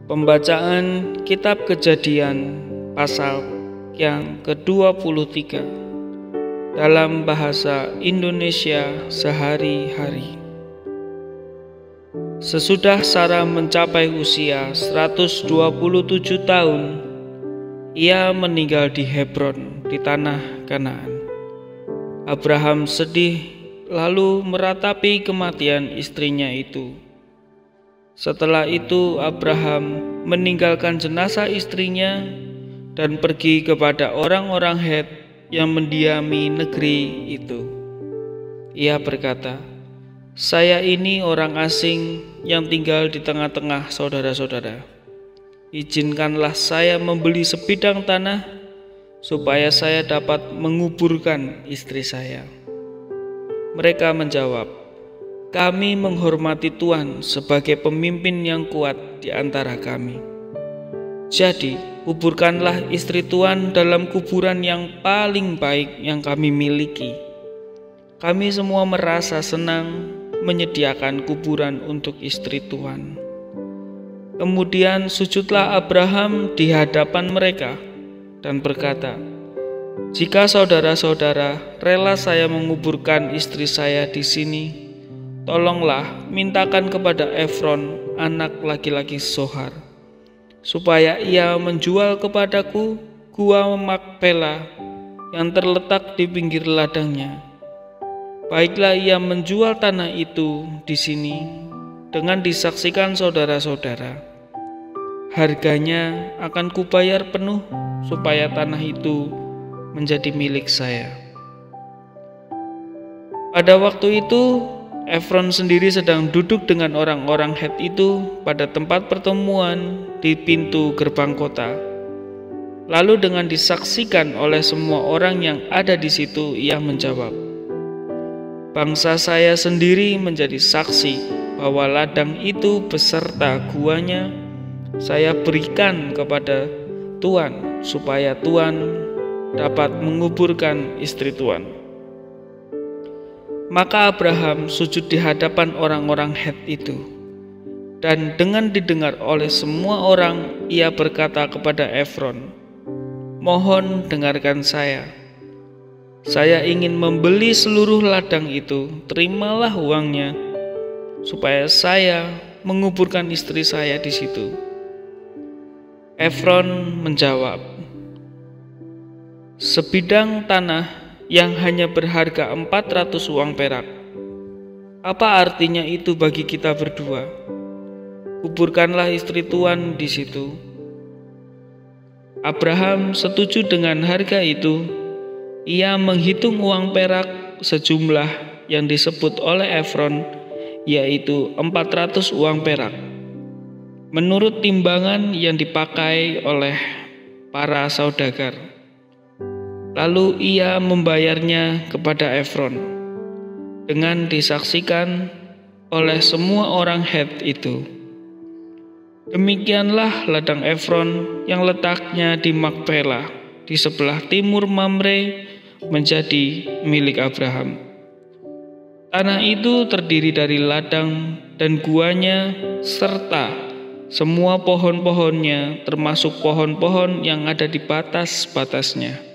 Pembacaan Kitab Kejadian pasal yang ke-23 dalam bahasa Indonesia sehari-hari. Sesudah Sarah mencapai usia 127 tahun, ia meninggal di Hebron di tanah Kanaan. Abraham sedih lalu meratapi kematian istrinya itu. Setelah itu Abraham meninggalkan jenazah istrinya dan pergi kepada orang-orang Het yang mendiami negeri itu. Ia berkata, "Saya ini orang asing yang tinggal di tengah-tengah saudara-saudara. Izinkanlah saya membeli sebidang tanah supaya saya dapat menguburkan istri saya." Mereka menjawab, "Kami menghormati Tuhan sebagai pemimpin yang kuat di antara kami. Jadi, kuburkanlah istri Tuhan dalam kuburan yang paling baik yang kami miliki." Kami semua merasa senang menyediakan kuburan untuk istri Tuhan. Kemudian sujudlah Abraham di hadapan mereka dan berkata, "Jika saudara-saudara rela saya menguburkan istri saya di sini, tolonglah mintakan kepada Efron, anak laki-laki Zohar, supaya ia menjual kepadaku gua Makpela yang terletak di pinggir ladangnya. Baiklah ia menjual tanah itu di sini dengan disaksikan saudara-saudara. Harganya akan kubayar penuh supaya tanah itu menjadi milik saya." Pada waktu itu Efron sendiri sedang duduk dengan orang-orang Het itu pada tempat pertemuan di pintu gerbang kota. Lalu dengan disaksikan oleh semua orang yang ada di situ, ia menjawab, "Bangsa saya sendiri menjadi saksi bahwa ladang itu beserta guanya saya berikan kepada Tuhan supaya Tuhan dapat menguburkan istri Tuhan." Maka Abraham sujud di hadapan orang-orang Het itu, dan dengan didengar oleh semua orang, ia berkata kepada Efron, "Mohon dengarkan saya. Saya ingin membeli seluruh ladang itu, terimalah uangnya, supaya saya menguburkan istri saya di situ." Efron menjawab, "Sebidang tanah yang hanya berharga 400 uang perak. Apa artinya itu bagi kita berdua? Kuburkanlah istri Tuhan di situ." Abraham setuju dengan harga itu. Ia menghitung uang perak sejumlah yang disebut oleh Efron, yaitu 400 uang perak, menurut timbangan yang dipakai oleh para saudagar. Lalu ia membayarnya kepada Efron dengan disaksikan oleh semua orang Het itu. Demikianlah ladang Efron yang letaknya di Makpela di sebelah timur Mamre menjadi milik Abraham. Tanah itu terdiri dari ladang dan guanya serta semua pohon-pohonnya, termasuk pohon-pohon yang ada di batas-batasnya.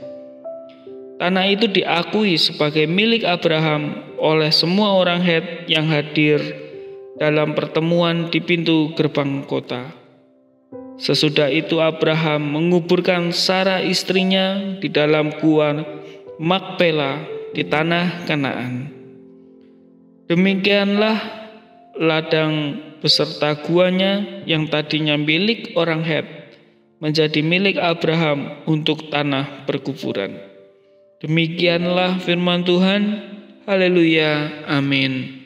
Tanah itu diakui sebagai milik Abraham oleh semua orang Het yang hadir dalam pertemuan di pintu gerbang kota. Sesudah itu Abraham menguburkan Sarah istrinya di dalam gua Makpela di tanah Kanaan. Demikianlah ladang beserta guanya yang tadinya milik orang Het menjadi milik Abraham untuk tanah perkuburan. Demikianlah firman Tuhan. Haleluya. Amin.